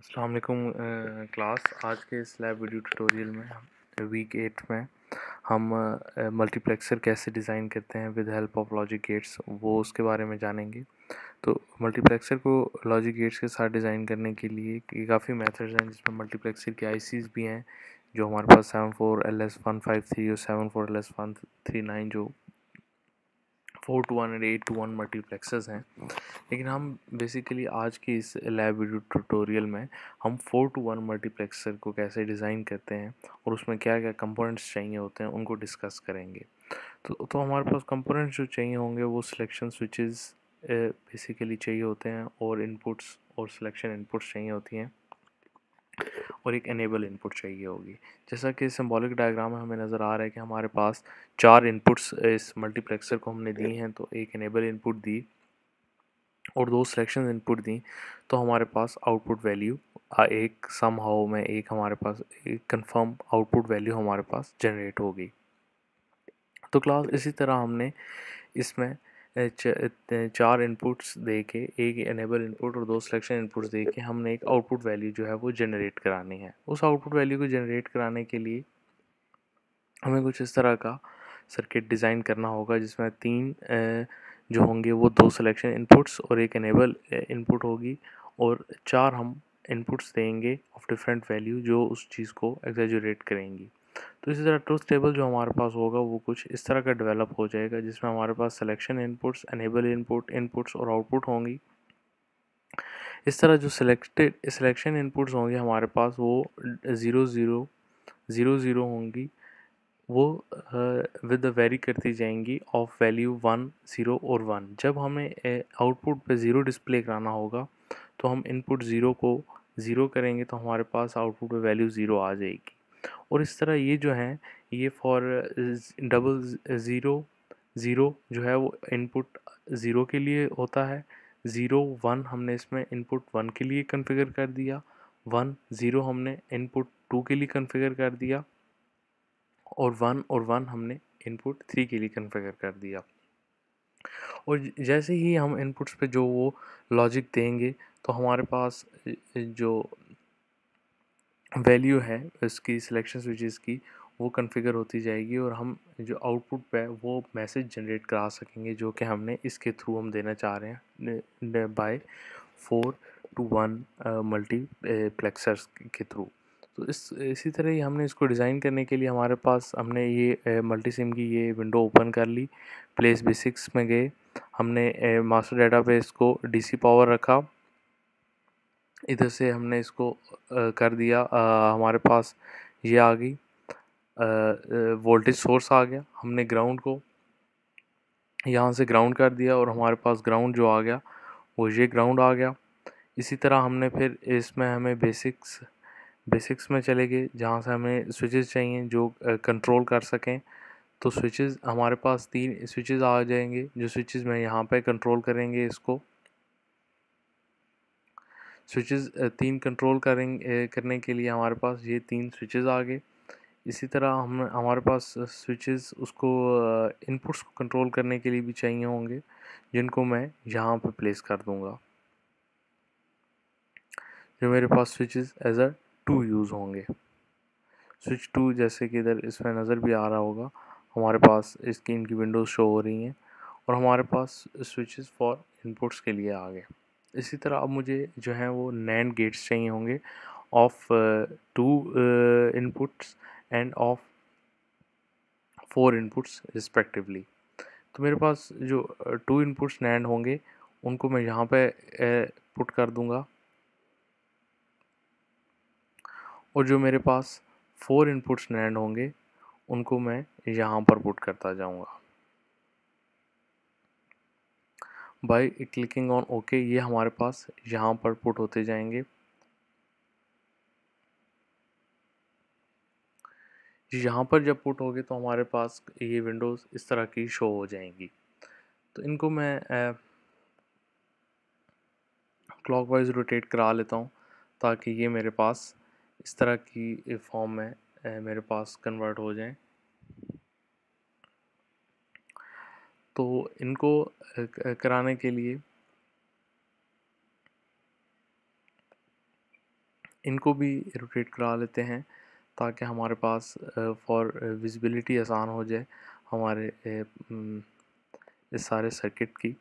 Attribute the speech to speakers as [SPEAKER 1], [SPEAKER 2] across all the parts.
[SPEAKER 1] अस्सलाम वालेकुम क्लास। आज के इस लैब वीडियो ट्यूटोरियल में हम वीक 8 में हम मल्टीप्लेक्सर कैसे डिज़ाइन करते हैं with help of logic gates, वो उसके बारे में जानेंगे। तो मल्टीप्लेक्सर को लॉजिक गेट्स के साथ डिज़ाइन करने के लिए काफ़ी मेथड्स हैं, जिसमें मल्टीप्लेक्सर की आईसीज भी हैं जो हमारे पास 74LS153 और 74LS139 जो 4 to 1 और 8 to 1 मल्टीप्लेक्सर्स हैं। लेकिन हम बेसिकली आज की इस लैब वीडियो ट्यूटोरियल में हम 4 to 1 मल्टीप्लेक्सर को कैसे डिज़ाइन करते हैं और उसमें क्या क्या कंपोनेंट्स चाहिए होते हैं उनको डिस्कस करेंगे। तो हमारे पास कंपोनेंट्स जो चाहिए होंगे वो सिलेक्शन स्विचेस बेसिकली चाहिए होते हैं, और इनपुट्स और सिलेक्शन इनपुट्स चाहिए होती हैं, और एक एनेबल इनपुट चाहिए होगी। जैसा कि सिंबॉलिक डायग्राम में हमें नज़र आ रहा है कि हमारे पास 4 इनपुट्स इस मल्टीप्लेक्सर को हमने दी हैं, तो एक एनेबल इनपुट दी और 2 सिलेक्शन इनपुट दी, तो हमारे पास आउटपुट वैल्यू एक समहाउ में एक हमारे पास एक कंफर्म आउटपुट वैल्यू हमारे पास जनरेट होगी। तो क्लास इसी तरह हमने इसमें 4 इनपुट्स दे के, एक एनेबल इनपुट और 2 सिलेक्शन इनपुट्स दे के हमने एक आउटपुट वैल्यू जो है वो जनरेट करानी है। उस आउटपुट वैल्यू को जनरेट कराने के लिए हमें कुछ इस तरह का सर्किट डिज़ाइन करना होगा, जिसमें 3 जो होंगे वो 2 सिलेक्शन इनपुट्स और एक एनेबल इनपुट होगी, और 4 हम इनपुट्स देंगे ऑफ डिफरेंट वैल्यू जो उस चीज़ को एग्जैजुरेट करेंगी। तो इसी तरह ट्रुथ टेबल जो हमारे पास होगा वो कुछ इस तरह का डेवलप हो जाएगा, जिसमें हमारे पास सिलेक्शन इनपुट्स, एनेबल इनपुट्स और आउटपुट होंगी। इस तरह जो सिलेक्शन इनपुट्स होंगे हमारे पास वो 0 0 0 0 होंगी, वो विद वेरी करती जाएंगी ऑफ वैल्यू 1 0 और 1। जब हमें आउटपुट पे 0 डिस्प्ले कराना होगा तो हम इनपुट 0 को 0 करेंगे, तो हमारे पास आउटपुट पे वैल्यू 0 आ जाएगी। और इस तरह ये जो है ये फॉर डबल 0 0 जो है वो इनपुट 0 के लिए होता है। 0 1 हमने इसमें इनपुट 1 के लिए कॉन्फ़िगर कर दिया, 1 0 हमने इनपुट 2 के लिए कॉन्फ़िगर कर दिया, और 1 हमने इनपुट 3 के लिए कॉन्फ़िगर कर दिया। और जैसे ही हम इनपुट्स पे जो वो लॉजिक देंगे, तो हमारे पास जो वैल्यू है इसकी सिलेक्शन स्विचेस की वो कॉन्फ़िगर होती जाएगी, और हम जो आउटपुट पे वो मैसेज जनरेट करा सकेंगे जो कि हमने इसके थ्रू हम देना चाह रहे हैं बाय 4 to 1 मल्टीप्लेक्सर्स के थ्रू। तो इसी तरह ही हमने इसको डिज़ाइन करने के लिए हमारे पास हमने ये मल्टीसिम की ये विंडो ओपन कर ली, प्लेस बेसिक्स में गए, हमने मास्टर डेटाबेस को डीसी पावर रखा, इधर से हमने इसको कर दिया, हमारे पास ये आ गई वोल्टेज सोर्स आ गया, हमने ग्राउंड को यहाँ से ग्राउंड कर दिया और हमारे पास ग्राउंड जो आ गया वो ये ग्राउंड आ गया। इसी तरह हमने फिर इसमें हमें बेसिक्स में चले गए, जहाँ से हमें स्विचेस चाहिए जो कंट्रोल कर सकें। तो स्विचेस हमारे पास 3 स्विचेस आ जाएंगे, जो स्विचेस में यहाँ पे कंट्रोल करेंगे इसको। स्विचेस 3 कंट्रोल करने के लिए हमारे पास ये 3 स्विचेस आ गए। इसी तरह हम हमारे पास स्विचेस उसको इनपुट्स को कंट्रोल करने के लिए भी चाहिए होंगे, जिनको मैं यहाँ पे प्लेस कर दूँगा, जो मेरे पास स्विचेस एज अ 2 यूज़ होंगे। स्विच 2 जैसे कि इधर इसमें नज़र भी आ रहा होगा, हमारे पास इसकी इनकी विंडोज़ शो हो रही हैं, और हमारे पास स्विचेस फॉर इनपुट्स के लिए आ गए। इसी तरह अब मुझे जो है वो नैंड गेट्स चाहिए होंगे of 2 inputs end of 4 inputs respectively. तो मेरे पास जो 2 इनपुट्स नैंड होंगे उनको मैं यहाँ पे पुट कर दूँगा, और जो मेरे पास 4 इनपुट्स नैंड होंगे उनको मैं यहाँ पर पुट करता जाऊँगा। बाय क्लिकिंग ऑन ओके ये हमारे पास यहाँ पर पुट होते जाएंगे। यहाँ पर जब पुट होगे तो हमारे पास ये विंडोज़ इस तरह की शो हो जाएंगी। तो इनको मैं क्लॉकवाइज रोटेट करा लेता हूँ, ताकि ये मेरे पास इस तरह की फॉर्म में मेरे पास कन्वर्ट हो जाएं। तो इनको कराने के लिए इनको भी रोटेट करा लेते हैं ताकि हमारे पास फॉर विजिबिलिटी आसान हो जाए हमारे इस सारे सर्किट की।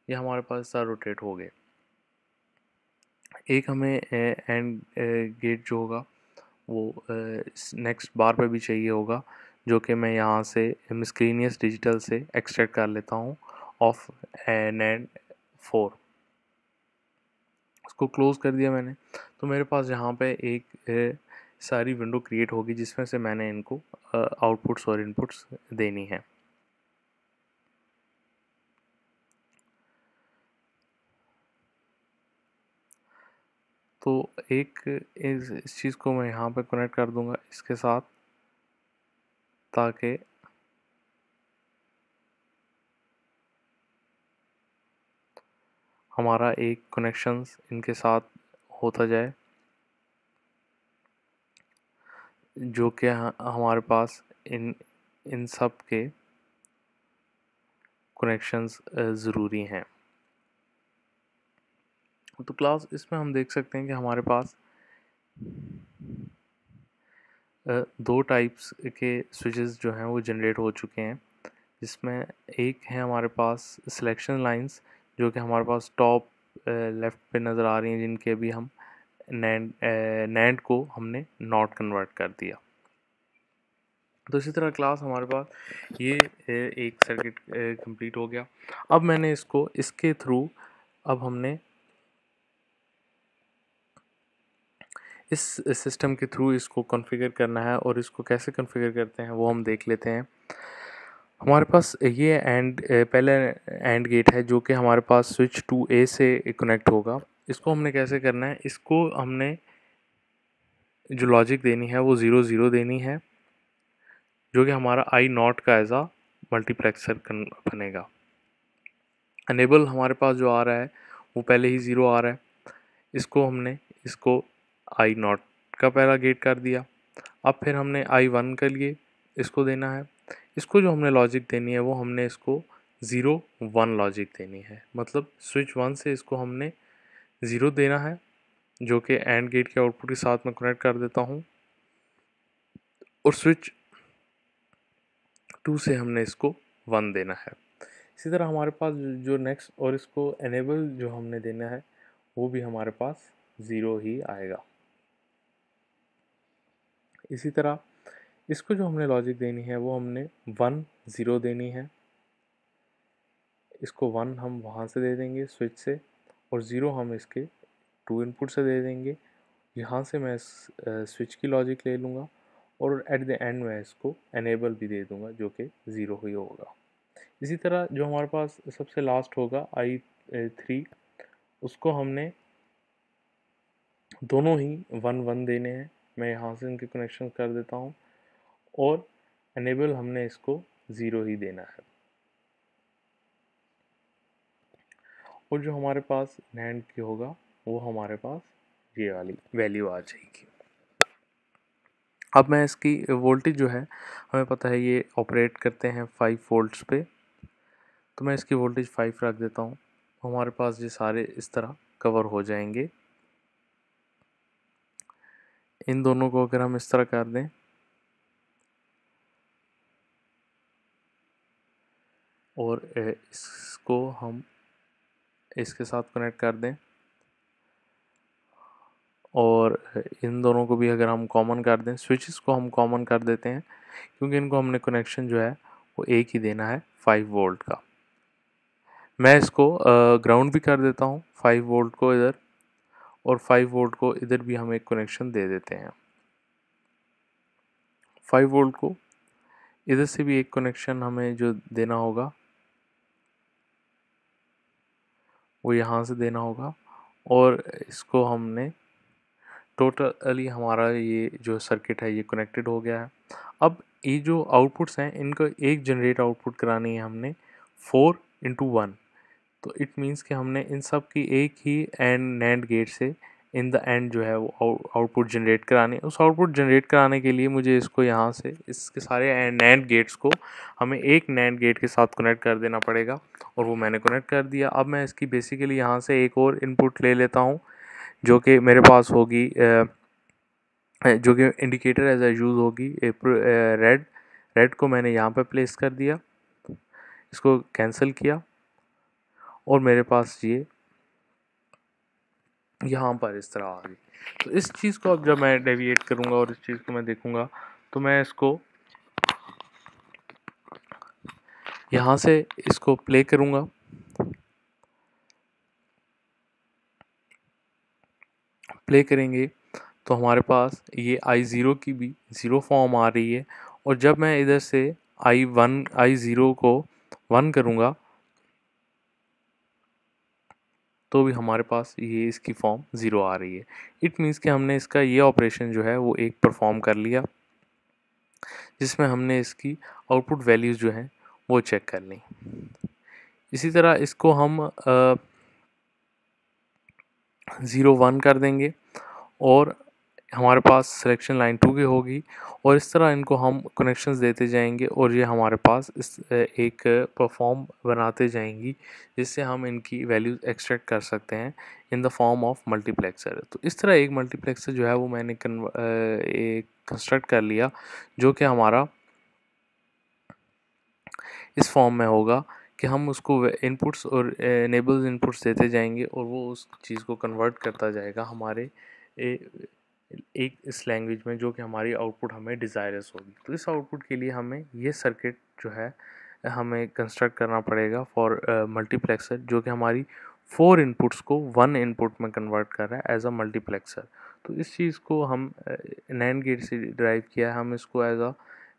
[SPEAKER 1] ये हमारे पास सारा रोटेट हो गए। एक हमें एंड गेट जो होगा वो नेक्स्ट बार पे भी चाहिए होगा, जो कि मैं यहाँ से मिसक्लेनियस डिजिटल से एक्सट्रैक्ट कर लेता हूँ ऑफ NAND 4। उसको क्लोज कर दिया मैंने, तो मेरे पास यहाँ पे एक सारी विंडो क्रिएट होगी जिसमें से मैंने इनको आउटपुट्स और इनपुट्स देनी है। तो एक इस चीज़ को मैं यहाँ पे कनेक्ट कर दूंगा इसके साथ, ताकि हमारा एक कनेक्शंस इनके साथ होता जाए, जो कि हमारे पास इन सब के कनेक्शंस ज़रूरी हैं। तो क्लास इसमें हम देख सकते हैं कि हमारे पास दो टाइप्स के स्विचेस जो हैं वो जनरेट हो चुके हैं, जिसमें एक है हमारे पास सिलेक्शन लाइंस, जो कि हमारे पास टॉप लेफ़्ट पे नज़र आ रही हैं, जिनके अभी हम नैंड को हमने नॉट कन्वर्ट कर दिया। तो इसी तरह क्लास हमारे पास ये एक सर्किट कंप्लीट हो गया। अब मैंने इसको इसके थ्रू अब हमने इस सिस्टम के थ्रू इसको कॉन्फ़िगर करना है, और इसको कैसे कॉन्फ़िगर करते हैं वो हम देख लेते हैं। हमारे पास ये पहले एंड गेट है जो कि हमारे पास स्विच 2A से कनेक्ट होगा। इसको हमने कैसे करना है, इसको हमने जो लॉजिक देनी है वो 0 0 देनी है, जो कि हमारा आई नॉट का एज आ मल्टीप्लेक्सर बनेगा। अनेबल हमारे पास जो आ रहा है वो पहले ही 0 आ रहा है, इसको आई नॉट का पहला गेट कर दिया। अब फिर हमने I1 के लिए इसको देना है, इसको जो हमने लॉजिक देनी है वो हमने इसको 0 1 लॉजिक देनी है, मतलब स्विच 1 से इसको हमने 0 देना है, जो कि एंड गेट के आउटपुट के साथ में कनेक्ट कर देता हूँ, और स्विच 2 से हमने इसको 1 देना है। इसी तरह हमारे पास जो नेक्स्ट और इसको एनेबल जो हमने देना है वो भी हमारे पास 0 ही आएगा। इसी तरह इसको जो हमने लॉजिक देनी है वो हमने 1 0 देनी है, इसको 1 हम वहाँ से दे देंगे स्विच से, और 0 हम इसके 2 इनपुट से दे देंगे। यहाँ से मैं स्विच की लॉजिक ले लूँगा, और एट द एंड मैं इसको एनेबल भी दे दूँगा, जो कि 0 ही होगा। इसी तरह जो हमारे पास सबसे लास्ट होगा I3, उसको हमने दोनों ही 1 1 देने हैं। मैं यहाँ से इनके कनेक्शन कर देता हूँ, और एनेबल हमने इसको 0 ही देना है, और जो हमारे पास नैंड की होगा वो हमारे पास ये वाली वैल्यू आ जाएगी। अब मैं इसकी वोल्टेज जो है, हमें पता है ये ऑपरेट करते हैं 5 वोल्ट्स पे, तो मैं इसकी वोल्टेज 5 रख देता हूँ। हमारे पास ये सारे इस तरह कवर हो जाएंगे। इन दोनों को अगर हम इस तरह कर दें, और इसको हम इसके साथ कनेक्ट कर दें, और इन दोनों को भी अगर हम कॉमन कर दें, स्विचेस को हम कॉमन कर देते हैं, क्योंकि इनको हमने कनेक्शन जो है वो एक ही देना है 5 वोल्ट का। मैं इसको ग्राउंड भी कर देता हूँ 5 वोल्ट को इधर, और 5 वोल्ट को इधर भी हम एक कनेक्शन दे देते हैं। 5 वोल्ट को इधर से भी एक कनेक्शन हमें जो देना होगा वो यहाँ से देना होगा, और इसको हमने टोटली हमारा ये जो सर्किट है ये कनेक्टेड हो गया है। अब ये जो आउटपुट्स हैं इनको एक जनरेट आउटपुट करानी है हमने 4 इंटू 1, तो इट मीन्स कि हमने इन सब की एक ही एंड नैंड गेट से इन द एंड जो है वो आउटपुट जनरेट करानी है। उस आउटपुट जनरेट कराने के लिए मुझे इसको यहाँ से इसके सारे नैंड गेट्स को हमें एक नैंड गेट के साथ कनेक्ट कर देना पड़ेगा, और वो मैंने कनेक्ट कर दिया। अब मैं इसकी बेसिकली यहाँ से एक और इनपुट ले लेता हूँ, जो कि मेरे पास होगी, जो कि इंडिकेटर एज ए यूज़ होगी रेड। रेड को मैंने यहाँ पे प्लेस कर दिया, इसको कैंसिल किया और मेरे पास ये यहाँ पर इस तरह आ गई। तो इस चीज़ को अब जब मैं डेविएट करूँगा और इस चीज़ को मैं देखूँगा तो मैं इसको यहाँ से इसको प्ले करूँगा। प्ले करेंगे तो हमारे पास ये I0 की भी ज़ीरो फॉर्म आ रही है, और जब मैं इधर से I0 को 1 करूँगा तो भी हमारे पास ये इसकी फॉर्म 0 आ रही है। इट मीन्स कि हमने इसका ये ऑपरेशन जो है वो एक परफॉर्म कर लिया, जिसमें हमने इसकी आउटपुट वैल्यूज़ जो हैं वो चेक कर ली। इसी तरह इसको हम 0 1 कर देंगे और हमारे पास सिलेक्शन लाइन 2 की होगी, और इस तरह इनको हम कनेक्शंस देते जाएंगे और ये हमारे पास इस एक परफॉर्म बनाते जाएंगी, जिससे हम इनकी वैल्यूज एक्सट्रैक्ट कर सकते हैं in the form of multiplexer. तो इस तरह एक मल्टीप्लेक्सर जो है वो मैंने एक कंस्ट्रक्ट कर लिया, जो कि हमारा इस फॉर्म में होगा कि हम उसको इनपुट्स और इनेबल्स इनपुट्स देते जाएंगे और वो उस चीज़ को कन्वर्ट करता जाएगा हमारे एक इस लैंग्वेज में, जो कि हमारी आउटपुट हमें डिज़ायरस होगी। तो इस आउटपुट के लिए हमें ये सर्किट जो है हमें कंस्ट्रक्ट करना पड़ेगा फॉर मल्टीप्लेक्सर, जो कि हमारी 4 इनपुट्स को 1 इनपुट में कन्वर्ट कर रहा है एज अ मल्टीप्लेक्सर। तो इस चीज़ को हम नैंड गेट से ड्राइव किया है, हम इसको एज अ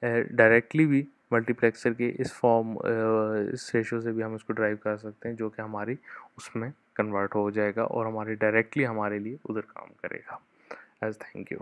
[SPEAKER 1] डायरेक्टली भी मल्टीप्लेक्सर के इस रेशो से भी हम इसको ड्राइव कर सकते हैं, जो कि हमारी उसमें कन्वर्ट हो जाएगा और हमारी डायरेक्टली हमारे लिए उधर काम करेगा। As thank you.